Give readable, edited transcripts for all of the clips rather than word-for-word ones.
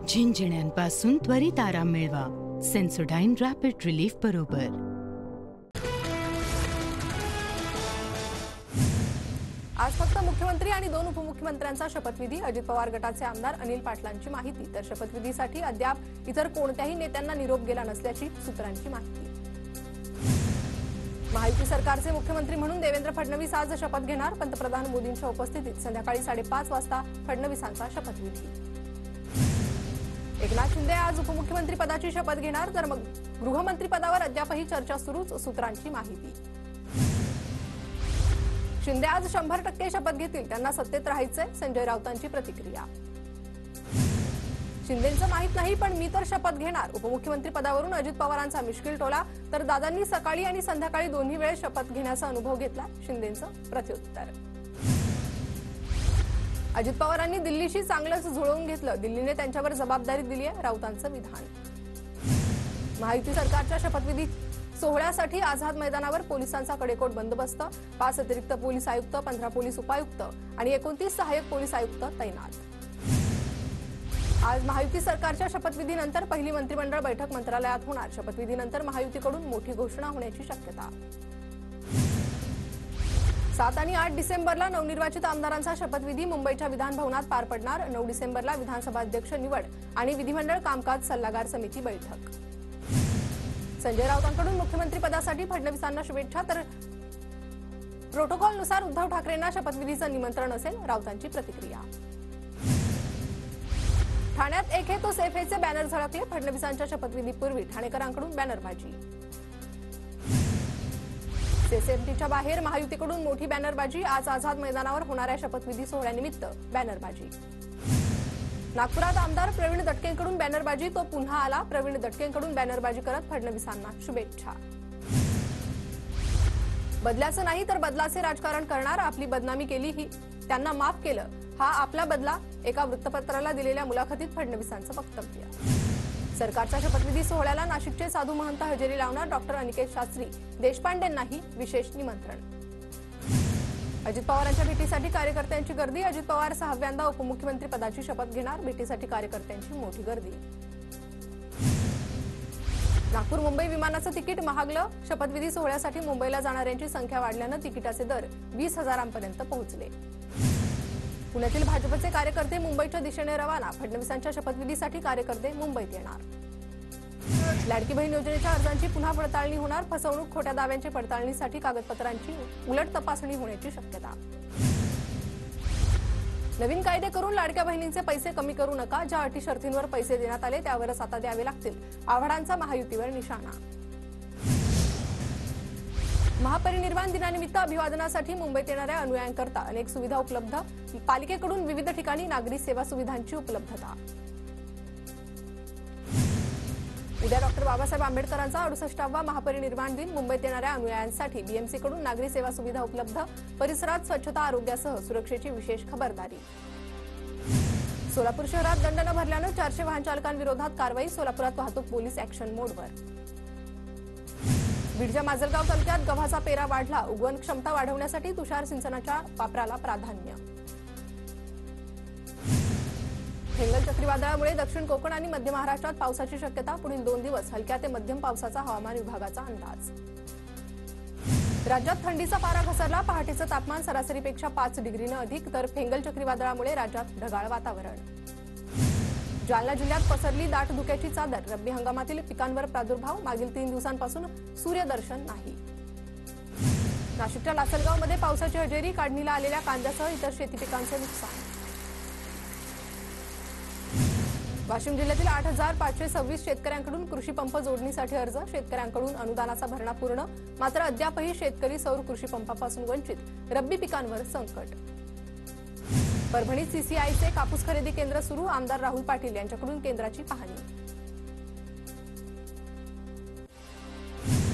झिंझिण्यांपासून त्वरित आराम मिळवा सेन्सोडाइन रॅपिड रिलीफ बरोबर। आज फक्त मुख्यमंत्री आणि 2 उपमुख्यमंत्र्यांचा शपथविधी। अजित पवार गटाचे आमदार अनिल पाटलांची माहिती। तर शपथविधीसाठी अद्याप इतर कोणत्याही नेत्यांना निरोप गेला नसल्याची सूत्रांची माहिती। महायुती सरकारचे मुख्यमंत्री म्हणून देवेंद्र फडणवीस आज शपथ घेणार। पंतप्रधान मोदींच्या उपस्थितीत संध्याकाळी 5:30 वाजता फडणवीसांचा शपथविधी। एकनाथ शिंदे आज उपमुख्यमंत्री पदाची शपथ घेणार। तर मग गृहमंत्री पदावर अद्यापही चर्चा सुरूच, सूत्रांची माहिती। शिंदे आज 100% शपथ घेतील, त्यांना सत्तेत राहायचंय, संजय राऊतांची प्रतिक्रिया। शिंदेंचं माहित नाही पण मी तर शपथ घेणार। उपमुख्यमंत्री पदावरून अजित पवारांचा मिश्किल टोला। तर दादांनी सकाळी आणि संध्याकाळी दोन्ही वेळेस शपथ घेण्याचा अनुभव घेतला, शिंदेंचं प्रत्युत्तर। अजित पवारांनी दिल्लीशी चांगलंच जुळवून घेतलं, दिल्लीने त्यांच्यावर जबाबदारी दिली आहे, राऊतांचं विधान। महायुती सरकारच्या शपथविधी सोहळ्यासाठी आझाद मैदानावर पोलिसांचा कडेकोट बंदोबस्त। 5 अतिरिक्त पोलीस आयुक्त, 15 पोलीस उपायुक्त आणि 29 सहाय्यक पोलीस आयुक्त तैनात। आज महायुती सरकारच्या शपथविधीनंतर पहिली मंत्रिमंडळ बैठक मंत्रालयात होणार। शपथविधीनंतर महायुतीकडून मोठी घोषणा होण्याची शक्यता। 7 आणि 8 डिसेंबरला नवनिर्वाचित आमदारांचा शपथविधी मुंबईच्या विधान भवनात पार पडणार। 9 डिसेंबरला विधानसभा अध्यक्ष निवड आणि विधिमंडळ कामकाज सल्लागार समिती बैठक। संजय राऊतांकडून मुख्यमंत्री पदासाठी फडणवीसांना शुभेच्छा। तर प्रोटोकॉलनुसार उद्धव ठाकरेंना शपथविधीचं निमंत्रण असेल, राऊतांची प्रतिक्रिया। ठाण्यात एक है तो सेफ है चे बॅनर झळकले। फडणवीसांच्या शपथविधीपूर्वी ठाणेकरांकडून बॅनरबाजी। सीएसएमटीच्या बाहेर महायुतीकडून मोठी बॅनरबाजी। आज आझाद मैदानावर होणाऱ्या शपथविधी सोहळ्यानिमित्त बॅनरबाजी। नागपुरात आमदार प्रवीण दटकेंकडून बॅनरबाजी, तो पुन्हा आला। प्रवीण दटकेंकडून बॅनरबाजी करत फडणवीसांना शुभेच्छा। बदल्याचं नाही तर बदलाचे राजकारण करणार, आपली बदनामी केली ही त्यांना माफ केलं, हा आपला बदला, एका वृत्तपत्राला दिलेल्या मुलाखतीत फडणवीसांचं वक्तव्य। सरकारच्या शपथविधी सोहळ्याला नाशिकचे साधू महंत हजेरी लावणार। डॉक्टर अनिकेत शास्त्री देशपांडेंनाही विशेष निमंत्रण। अजित पवारांच्या भेटीसाठी कार्यकर्त्यांची गर्दी। अजित पवार 6व्यांदा उपमुख्यमंत्री पदाची शपथ घेणार, भेटीसाठी कार्यकर्त्यांची मोठी गर्दी। नागपूर मुंबई विमानाचं तिकीट महागलं। शपथविधी सोहळ्यासाठी मुंबईला जाणाऱ्यांची संख्या वाढल्यानं तिकिटाचे दर 20,000पर्यंत पोहोचले। पुण्यातील भाजपचे कार्यकर्ते मुंबईच्या दिशेने रवाना। फडणवीसांच्या शपथविधीसाठी कार्यकर्ते मुंबईत येणार। लाडकी बहीण योजनेच्या अर्जांची पुन्हा पडताळणी होणार। फसवणूक, खोट्या दाव्यांची पडताळणीसाठी कागदपत्रांची उलट तपासणी होण्याची शक्यता। नवीन कायदे करून लाडक्या बहिणींचे पैसे कमी करू नका। ज्या अटी शर्तींवर पैसे देण्यात आले त्यावरच आता द्यावे लागतील, आव्हाडांचा महायुतीवर निशाणा। महापरिनिर्वाण दिनानिमित्त अभिवादनासाठी मुंबईत येणाऱ्या अनुयायांकरता अनेक सुविधा उपलब्ध। पालिकेकडून विविध ठिकाणी नागरी सेवा सुविधांची उपलब्धता। उद्या डॉक्टर बाबासाहेब आंबेडकरांचा 68वा महापरिनिर्वाण दिन। मुंबईत येणाऱ्या अनुयायांसाठी बीएमसीकडून नागरी सेवा सुविधा उपलब्ध। परिसरात स्वच्छता, आरोग्यासह सुरक्षेची विशेष खबरदारी। सोलापूर शहरात दंड न भरल्यानं 400 वाहन चालकांविरोधात कारवाई। सोलापुरात वाहतूक पोलीस ऍक्शन मोडवर। बीडच्या माजलगाव तालुक्यात गव्हाचा पेरा वाढला। उगवण क्षमता वाढवण्यासाठी तुषार सिंचनाच्या वापराला प्राधान्य। फेंगल चक्रीवादळामुळे दक्षिण कोकण आणि मध्य महाराष्ट्रात पावसाची शक्यता। पुढील 2 दिवस हलक्या ते मध्यम पावसाचा हवामान विभागाचा अंदाज। राज्यात थंडीचा पारा घसरला। पहाटेचं तापमान सरासरीपेक्षा 5 डिग्रीनं अधिक। तर फेंगल चक्रीवादळामुळे राज्यात ढगाळ वातावरण। जालना जिल्ह्यात पसरली दाट धुक्याची चादर। रब्बी हंगामातील पिकांवर प्रादुर्भाव। मागील 3 दिवसांपासून सूर्यदर्शन नाही। नाशिकच्या लासलगावमध्ये पावसाची हजेरी। काढणीला आलेल्या कांद्यासह इतर शेती पिकांचे नुकसान। वाशिम जिल्ह्यातील 8,526 शेतकऱ्यांकडून कृषी पंप जोडणीसाठी अर्ज। शेतकऱ्यांकडून अनुदानाचा भरणा पूर्ण, मात्र अद्यापही शेतकरी सौर कृषी पंपापासून वंचित। रब्बी पिकांवर संकट। परभणीत सीसीआयचे कापूस खरेदी केंद्र सुरू। आमदार राहुल पाटील यांच्याकडून केंद्राची पाहणी।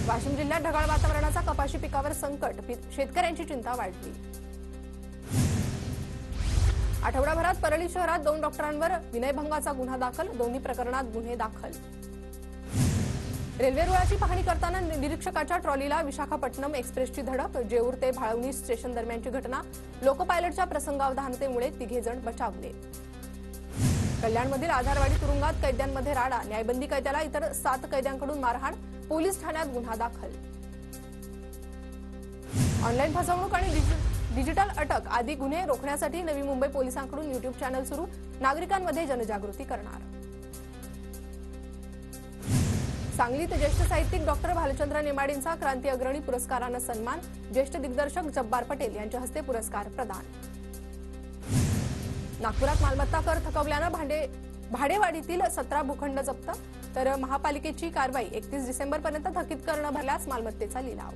वाशिम जिल्ह्यात ढगाळ वातावरणाचा कपाशी पिकावर संकट। शेतकऱ्यांची चिंता वाढली। आठवडाभरात परळी शहरात 2 डॉक्टरांवर विनयभंगाचा गुन्हा दाखल। दोन्ही प्रकरणात गुन्हे दाखल। रेल्वे रुळाची पाहणी करताना निरीक्षकाच्या ट्रॉलीला विशाखापट्टणम एक्सप्रेसची धडक. जेऊर ते भाळवणी स्टेशन दरम्यानची घटना. लोको पायलटच्या प्रसंगावधानतेमुळे तिघेजण बचावले. कल्याणमधील आधारवाडी तुरुंगात कैद्यांमध्ये राडा. न्यायबंदी कैद्याला इतर 7 कैद्यांकडून मारहाण. पोलीस ठाण्यात गुन्हा दाखल. ऑनलाईन फसवणूक आणि डिजिटल अटक आदी गुन्हे रोखण्यासाठी नवी मुंबई पोलिसांकडून युट्यूब चॅनल सुरू. नागरिकांमध्ये जनजागृती करणार. सांगलीत ज्येष्ठ साहित्यिक डॉक्टर भालचंद्र नेमाडेंचा क्रांती अग्रणी पुरस्कारानं सन्मान. ज्येष्ठ दिग्दर्शक जब्बार पटेल यांच्या हस्ते पुरस्कार प्रदान. नागपुरात मालमत्ता कर थकवल्यानं भाडेवाडीतील 17 भूखंड जप्त. तर महापालिकेची कारवाई 31 डिसेंबरपर्यंत थकीत करणं भरल्यास मालमत्तेचा लिलाव.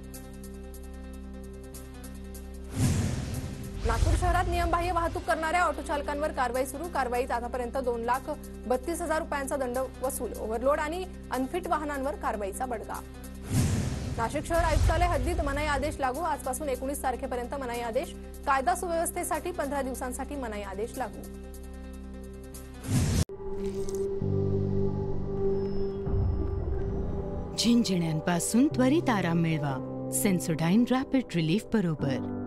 नागपूर शहरात नियमबाह्य वाहतूक करणाऱ्या ऑटो चालकांवर कारवाई सुरू. कारवाईत आतापर्यंत 2,32,000 रुपयांचा दंड वसूल. ओव्हरलोड आणि अनफिट वाहनांवर कारवाईचा बडगा. नाशिक शहर आयुक्तालय हद्दीत मनाई आदेश लागू. आजपासून 19 तारखेपर्यंत मनाई आदेश. कायदा सुव्यवस्थेसाठी 15 दिवसांसाठी मनाई आदेश लागू. झिंझिण्यांपासून त्वरित आराम मिळवा. सेन्सोडाइन रॅपिड रिलीफ बरोबर.